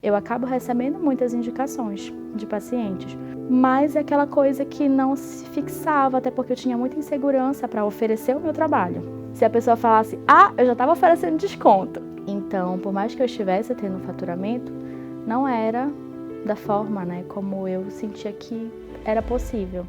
eu acabo recebendo muitas indicações de pacientes, mas é aquela coisa que não se fixava, até porque eu tinha muita insegurança para oferecer o meu trabalho. Se a pessoa falasse, eu já estava oferecendo desconto. Então, por mais que eu estivesse tendo faturamento, não era da forma, né, como eu sentia que era possível.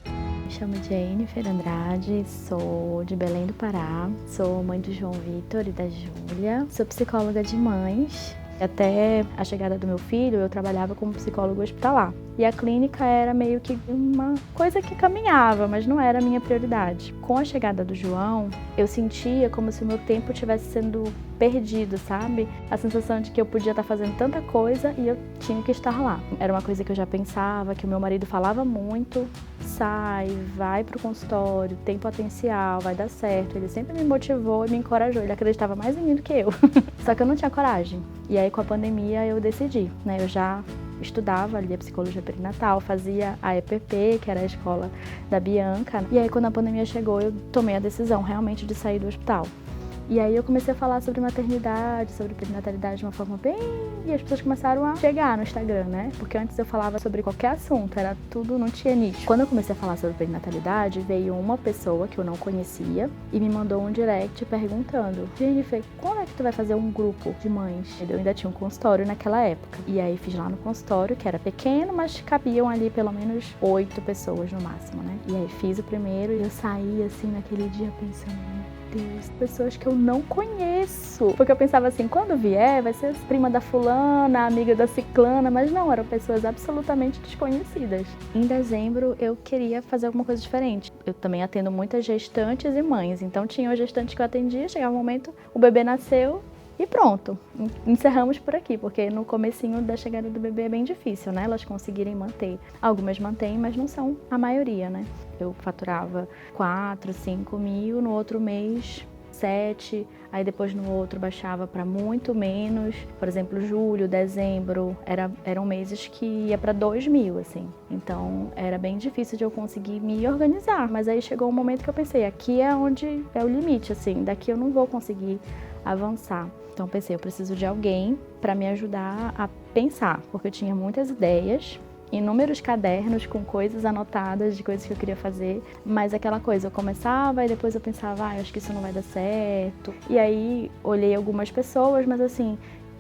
Me chamo Jennifer Andrade, sou de Belém do Pará, sou mãe do João Vitor e da Júlia, sou psicóloga de mães. Até a chegada do meu filho, eu trabalhava como psicóloga hospitalar. E a clínica era meio que uma coisa que caminhava, mas não era a minha prioridade. Com a chegada do João, eu sentia como se o meu tempo estivesse sendo perdido, sabe? A sensação de que eu podia estar fazendo tanta coisa e eu tinha que estar lá. Era uma coisa que eu já pensava, que o meu marido falava muito. Sai, vai pro consultório, tem potencial, vai dar certo. Ele sempre me motivou e me encorajou. Ele acreditava mais em mim do que eu. Só que eu não tinha coragem. E aí com a pandemia eu decidi, né? Eu já estudava ali a psicologia perinatal, fazia a EPP, que era a escola da Bianca. E aí quando a pandemia chegou, eu tomei a decisão realmente de sair do hospital. E aí eu comecei a falar sobre maternidade, sobre perinatalidade de uma forma bem... E as pessoas começaram a chegar no Instagram, né? Porque antes eu falava sobre qualquer assunto, era tudo, não tinha nicho. Quando eu comecei a falar sobre perinatalidade, veio uma pessoa que eu não conhecia e me mandou um direct perguntando: Jennifer, quando é que tu vai fazer um grupo de mães? Eu ainda tinha um consultório naquela época. E aí fiz lá no consultório, que era pequeno, mas cabiam ali pelo menos 8 pessoas no máximo, né? E aí fiz o primeiro e eu saí assim naquele dia pensando... Deus, pessoas que eu não conheço. Porque eu pensava assim, quando vier, vai ser prima da fulana, amiga da ciclana, mas não, eram pessoas absolutamente desconhecidas. Em dezembro, eu queria fazer alguma coisa diferente. Eu também atendo muitas gestantes e mães, então tinha uma gestante que eu atendia, chegava um momento, o bebê nasceu e pronto. Encerramos por aqui, porque no comecinho da chegada do bebê é bem difícil, né? Elas conseguirem manter. Algumas mantêm, mas não são a maioria, né? Eu faturava 4, 5 mil, no outro mês 7, aí depois no outro baixava para muito menos. Por exemplo, julho, dezembro, eram meses que ia para 2 mil, assim. Então era bem difícil de eu conseguir me organizar, mas aí chegou um momento que eu pensei, aqui é onde é o limite, assim, daqui eu não vou conseguir avançar. Então pensei, eu preciso de alguém para me ajudar a pensar, porque eu tinha muitas ideias, inúmeros cadernos com coisas anotadas de coisas que eu queria fazer, mas aquela coisa, eu começava e depois eu pensava, acho que isso não vai dar certo. E aí olhei algumas pessoas, mas assim,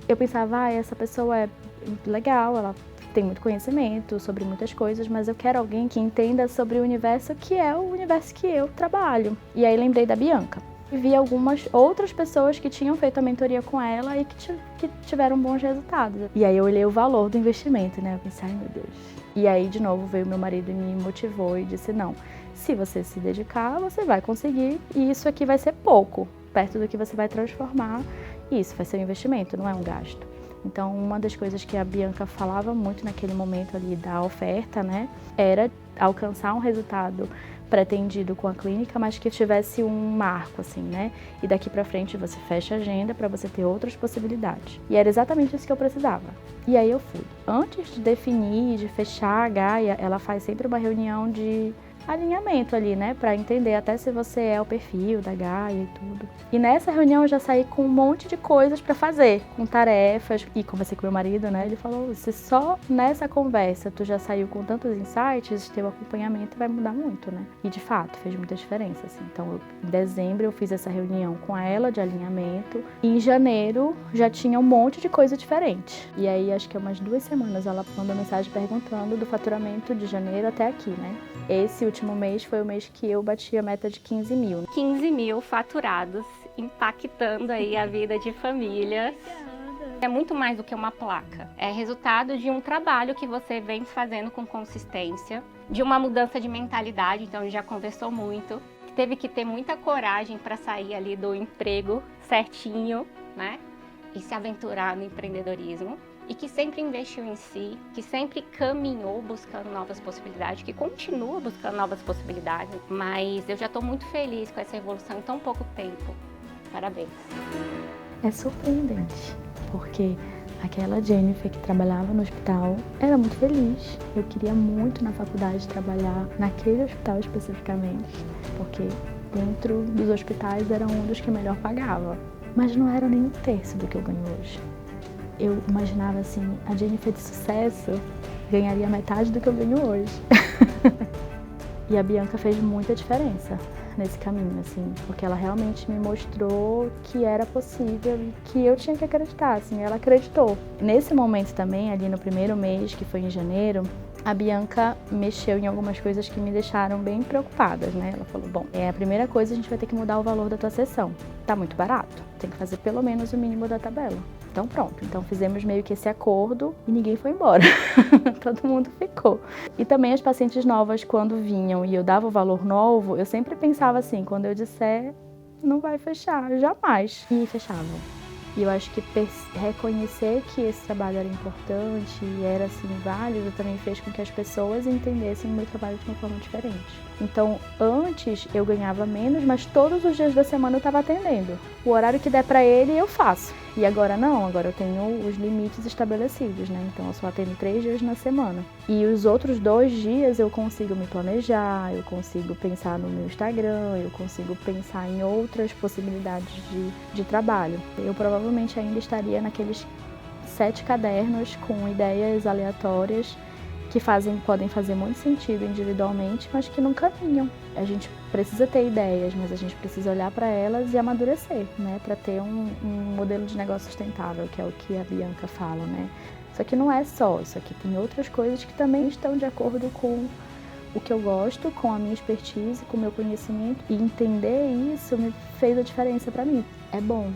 eu pensava, essa pessoa é muito legal, ela tem muito conhecimento sobre muitas coisas, mas eu quero alguém que entenda sobre o universo que é o universo que eu trabalho. E aí lembrei da Bianca. E vi algumas outras pessoas que tinham feito a mentoria com ela e que tiveram bons resultados. E aí eu olhei o valor do investimento, né? Eu pensei, ai meu Deus. E aí de novo veio meu marido e me motivou e disse, não, se você se dedicar, você vai conseguir e isso aqui vai ser pouco, perto do que você vai transformar. E isso vai ser um investimento, não é um gasto. Então uma das coisas que a Bianca falava muito naquele momento ali da oferta, né? Era alcançar um resultado pretendido com a clínica, mas que tivesse um marco, assim, né? E daqui pra frente você fecha a agenda para você ter outras possibilidades. E era exatamente isso que eu precisava. E aí eu fui. Antes de definir, de fechar a Gaia, ela faz sempre uma reunião de alinhamento ali, né? Pra entender até se você é o perfil da Gaia e tudo. E nessa reunião eu já saí com um monte de coisas pra fazer, com tarefas. E conversei com meu marido, né? Ele falou, se só nessa conversa tu já saiu com tantos insights, teu acompanhamento vai mudar muito, né? E de fato, fez muita diferença, assim. Então, em dezembro eu fiz essa reunião com ela de alinhamento. E em janeiro já tinha um monte de coisa diferente. E aí, acho que umas 2 semanas ela mandou mensagem perguntando do faturamento de janeiro até aqui, né? Esse último mês foi o mês que eu bati a meta de 15 mil. 15 mil faturados, impactando aí a vida de famílias. É muito mais do que uma placa. É resultado de um trabalho que você vem fazendo com consistência, de uma mudança de mentalidade, então a gente já conversou muito. Teve que ter muita coragem para sair ali do emprego certinho, né? E se aventurar no empreendedorismo. E que sempre investiu em si, que sempre caminhou buscando novas possibilidades, que continua buscando novas possibilidades. Mas eu já estou muito feliz com essa evolução em tão pouco tempo. Parabéns. É surpreendente, porque aquela Jennifer que trabalhava no hospital era muito feliz. Eu queria muito na faculdade trabalhar naquele hospital especificamente, porque dentro dos hospitais era um dos que melhor pagava. Mas não era nem um terço do que eu ganho hoje. eu imaginava assim, a Jennifer de sucesso ganharia metade do que eu ganho hoje. E a Bianca fez muita diferença nesse caminho, assim, porque ela realmente me mostrou que era possível e que eu tinha que acreditar, assim, ela acreditou. Nesse momento também, ali no primeiro mês, que foi em janeiro, a Bianca mexeu em algumas coisas que me deixaram bem preocupadas, né? Ela falou, bom, a primeira coisa a gente vai ter que mudar o valor da tua sessão. Tá muito barato, tem que fazer pelo menos o mínimo da tabela. Então pronto, então fizemos meio que esse acordo e ninguém foi embora, todo mundo ficou. E também as pacientes novas, quando vinham e eu dava o valor novo, eu sempre pensava assim, quando eu disser, não vai fechar, jamais. E fechavam. E eu acho que reconhecer que esse trabalho era importante e era assim válido também fez com que as pessoas entendessem o meu trabalho de uma forma diferente. Então, antes eu ganhava menos, mas todos os dias da semana eu estava atendendo. O horário que der para ele, eu faço. E agora não, agora eu tenho os limites estabelecidos, né? Então eu só atendo 3 dias na semana. E os outros 2 dias eu consigo me planejar, eu consigo pensar no meu Instagram, eu consigo pensar em outras possibilidades de trabalho. Eu provavelmente ainda estaria naqueles 7 cadernos com ideias aleatórias que podem fazer muito sentido individualmente, mas que não caminham. A gente precisa ter ideias, mas a gente precisa olhar para elas e amadurecer, né? Para ter um modelo de negócio sustentável, que é o que a Bianca fala, né? Só que não é só, isso aqui tem outras coisas que também estão de acordo com o que eu gosto, com a minha expertise, com o meu conhecimento. E entender isso me fez a diferença para mim. É bom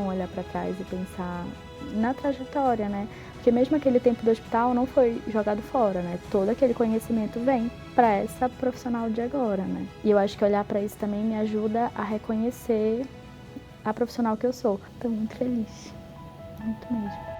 olhar para trás e pensar na trajetória, né? Porque mesmo aquele tempo do hospital não foi jogado fora, né? Todo aquele conhecimento vem para essa profissional de agora, né? E eu acho que olhar para isso também me ajuda a reconhecer a profissional que eu sou. Estou muito feliz, muito mesmo.